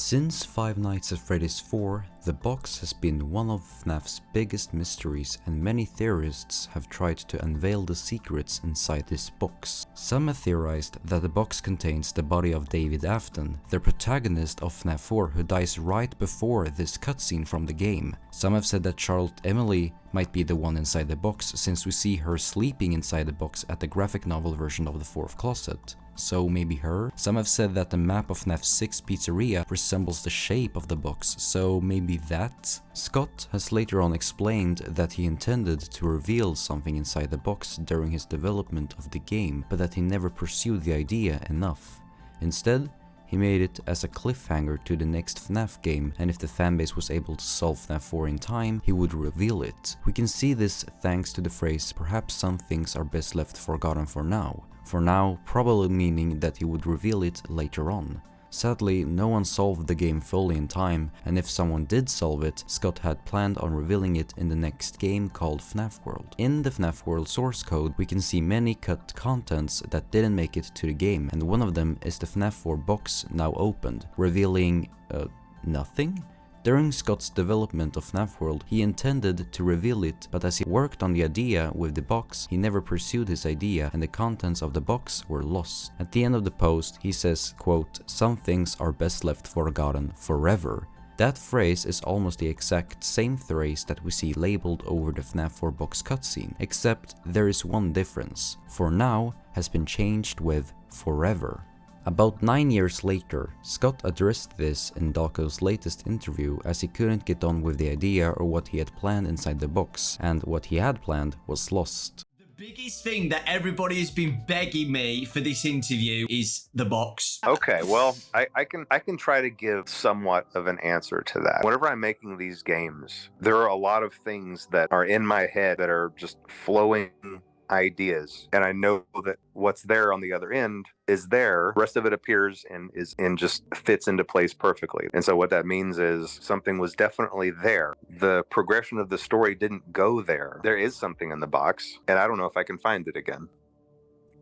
Since Five Nights at Freddy's 4, the box has been one of FNAF's biggest mysteries, and many theorists have tried to unveil the secrets inside this box. Some have theorized that the box contains the body of David Afton, the protagonist of FNAF 4 who dies right before this cutscene from the game. Some have said that Charlotte Emily might be the one inside the box, since we see her sleeping inside the box at the graphic novel version of the fourth closet. So maybe her? Some have said that the map of FNAF 6 Pizzeria resembles the shape of the box, so maybe that? Scott has later on explained that he intended to reveal something inside the box during his development of the game, but that he never pursued the idea enough. Instead, he made it as a cliffhanger to the next FNAF game, and if the fanbase was able to solve FNAF 4 in time, he would reveal it. We can see this thanks to the phrase, "perhaps some things are best left forgotten for now." For now, probably meaning that he would reveal it later on. Sadly, no one solved the game fully in time, and if someone did solve it, Scott had planned on revealing it in the next game called FNAF World. In the FNAF World source code, we can see many cut contents that didn't make it to the game, and one of them is the FNAF 4 box now opened, revealing nothing? During Scott's development of FNAF World, he intended to reveal it, but as he worked on the idea with the box, he never pursued his idea and the contents of the box were lost. At the end of the post, he says, quote, "Some things are best left forgotten forever." That phrase is almost the exact same phrase that we see labeled over the FNAF 4 box cutscene, except there is one difference. "For now" has been changed with "forever." About 9 years later, Scott addressed this in Daco's latest interview, as he couldn't get on with the idea or what he had planned inside the box, and what he had planned was lost. The biggest thing that everybody has been begging me for this interview is the box. Okay, well, I can try to give somewhat of an answer to that. Whenever I'm making these games, there are a lot of things that are in my head that are just flowing ideas, and I know that what's there on the other end is there. The rest of it appears and just fits into place perfectly. And so what that means is something was definitely there. The progression of the story didn't go there. There is something in the box, and I don't know if I can find it again.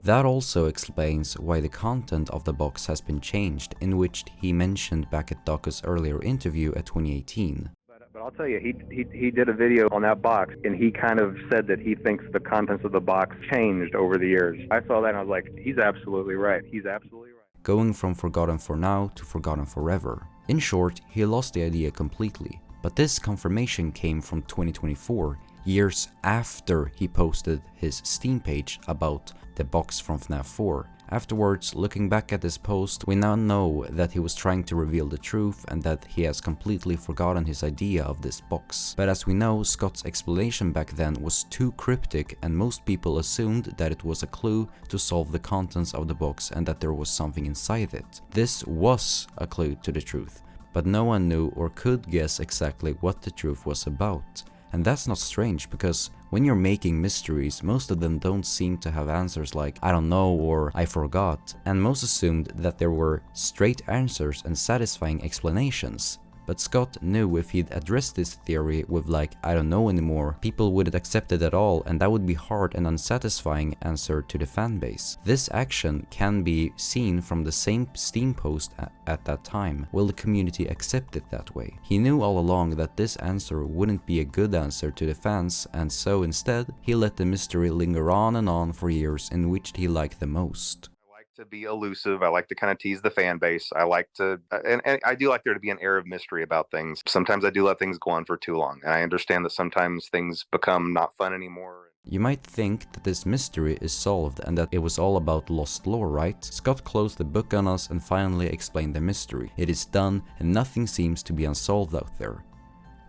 That also explains why the content of the box has been changed, in which he mentioned back at Daco's earlier interview at 2018. But I'll tell you, he did a video on that box, and he kind of said that he thinks the contents of the box changed over the years. I saw that and I was like, he's absolutely right. He's absolutely right. Going from forgotten for now to forgotten forever. In short, he lost the idea completely. But this confirmation came from 2024, years after he posted his Steam page about the box from FNAF 4. Afterwards, looking back at this post, we now know that he was trying to reveal the truth and that he has completely forgotten his idea of this box. But as we know, Scott's explanation back then was too cryptic, and most people assumed that it was a clue to solve the contents of the box and that there was something inside it. This was a clue to the truth, but no one knew or could guess exactly what the truth was about. And that's not strange, because when you're making mysteries, most of them don't seem to have answers like "I don't know" or "I forgot", and most assumed that there were straight answers and satisfying explanations. But Scott knew if he'd addressed this theory with like "I don't know anymore", people wouldn't accept it at all, and that would be hard and unsatisfying answer to the fanbase. This action can be seen from the same Steam post at that time. Will the community accept it that way? He knew all along that this answer wouldn't be a good answer to the fans, and so instead, he let the mystery linger on and on for years, in which he liked the most. To be elusive. I like to kind of tease the fan base. I like to, and I do like there to be an air of mystery about things. Sometimes I do let things go on for too long, and I understand that sometimes things become not fun anymore. You might think that this mystery is solved and that it was all about lost lore, right? Scott closed the book on us and finally explained the mystery. It is done and nothing seems to be unsolved out there.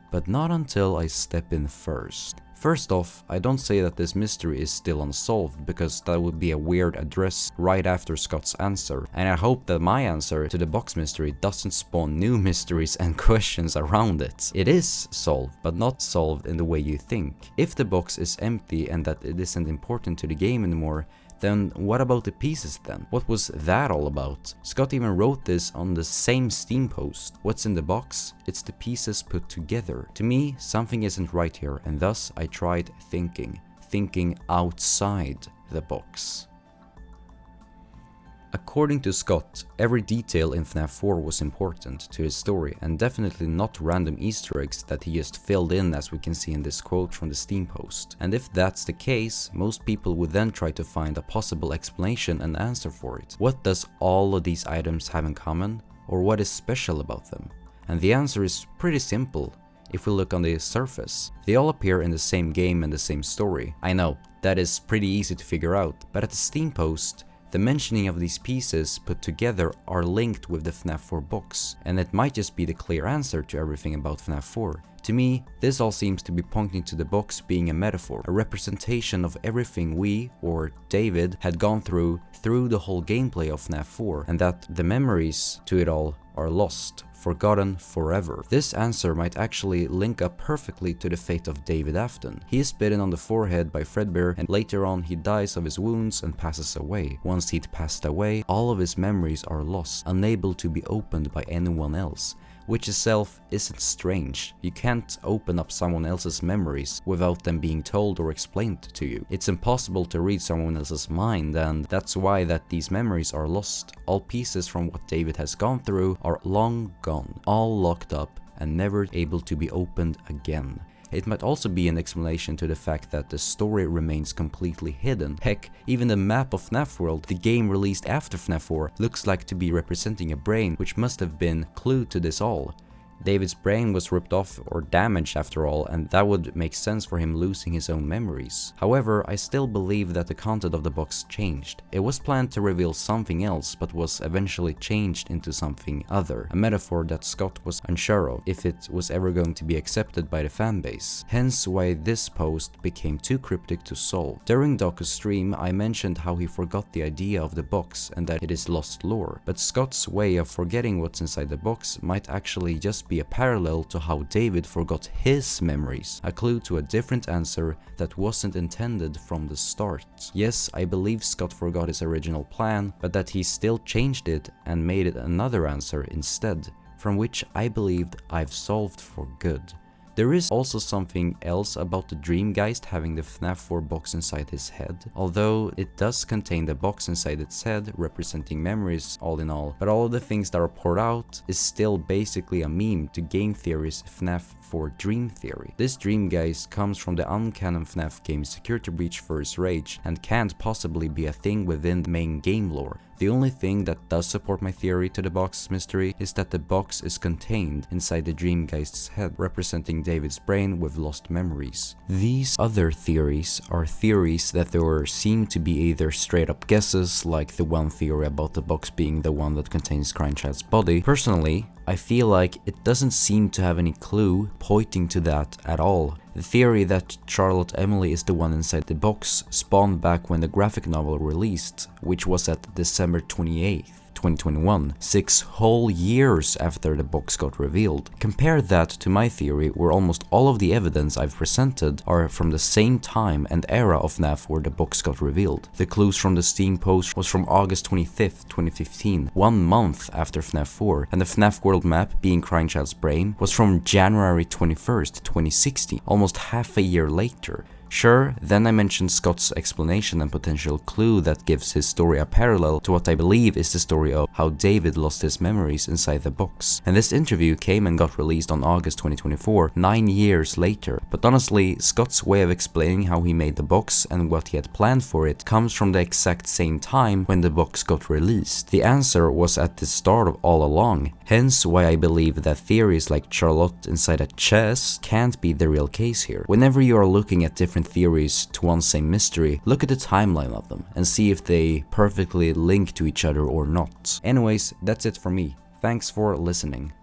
But not until I step in first. First off, I don't say that this mystery is still unsolved, because that would be a weird address right after Scott's answer, and I hope that my answer to the box mystery doesn't spawn new mysteries and questions around it. It is solved, but not solved in the way you think. If the box is empty and that it isn't important to the game anymore, then what about the pieces then? What was that all about? Scott even wrote this on the same Steam post. What's in the box? It's the pieces put together. To me, something isn't right here, and thus I tried thinking outside the box. According to Scott, every detail in FNAF 4 was important to his story and definitely not random Easter eggs that he just filled in, as we can see in this quote from the Steam post. And if that's the case, most people would then try to find a possible explanation and answer for it. What does all of these items have in common, or what is special about them? And the answer is pretty simple. If we look on the surface, they all appear in the same game and the same story. I know, that is pretty easy to figure out, but at the Steam post, the mentioning of these pieces put together are linked with the FNAF 4 box, and it might just be the clear answer to everything about FNAF 4. To me, this all seems to be pointing to the box being a metaphor, a representation of everything we, or David, had gone through the whole gameplay of FNAF 4, and that the memories to it all are lost, forgotten forever. This answer might actually link up perfectly to the fate of David Afton. He is bitten on the forehead by Fredbear, and later on he dies of his wounds and passes away. Once he'd passed away, all of his memories are lost, unable to be opened by anyone else. Which itself isn't strange. You can't open up someone else's memories without them being told or explained to you. It's impossible to read someone else's mind, and that's why that these memories are lost. All pieces from what David has gone through are long gone, all locked up and never able to be opened again. It might also be an explanation to the fact that the story remains completely hidden. Heck, even the map of FNAF World, the game released after FNAF 4, looks like to be representing a brain, which must have been clue to this all. David's brain was ripped off or damaged after all, and that would make sense for him losing his own memories. However, I still believe that the content of the box changed. It was planned to reveal something else, but was eventually changed into something other, a metaphor that Scott was unsure of if it was ever going to be accepted by the fanbase. Hence why this post became too cryptic to solve. During Doku's stream, I mentioned how he forgot the idea of the box and that it is lost lore, but Scott's way of forgetting what's inside the box might actually just be a parallel to how David forgot his memories, a clue to a different answer that wasn't intended from the start. Yes, I believe Scott forgot his original plan, but that he still changed it and made it another answer instead, from which I believed I've solved for good. There is also something else about the Dreamgeist having the FNAF 4 box inside his head, although it does contain the box inside its head representing memories all in all, but all of the things that are poured out is still basically a meme to game theory's FNAF 4 Dream Theory. This Dreamgeist comes from the uncanon FNAF game Security Breach vs. Rage and can't possibly be a thing within the main game lore. The only thing that does support my theory to the box mystery is that the box is contained inside the Dreamgeist's head, representing David's brain with lost memories. These other theories are theories that there seem to be either straight up guesses, like the one theory about the box being the one that contains Cryingchild's body. Personally, I feel like it doesn't seem to have any clue pointing to that at all. The theory that Charlotte Emily is the one inside the box spawned back when the graphic novel released, which was at December 28th. 2021, 6 whole years after the box got revealed. Compare that to my theory, where almost all of the evidence I've presented are from the same time and era of FNAF where the box got revealed. The clues from the Steam post was from August 25th, 2015, 1 month after FNAF 4, and the FNAF World map, being Cryingchild's brain, was from January 21st, 2016, almost half a year later. Sure, then I mentioned Scott's explanation and potential clue that gives his story a parallel to what I believe is the story of how David lost his memories inside the box. And this interview came and got released on August 2024, 9 years later. But honestly, Scott's way of explaining how he made the box and what he had planned for it comes from the exact same time when the box got released. The answer was at the start of all along, hence why I believe that theories like Charlotte inside a chest can't be the real case here. Whenever you are looking at different theories to one same mystery, look at the timeline of them and see if they perfectly link to each other or not. Anyways, that's it for me. Thanks for listening.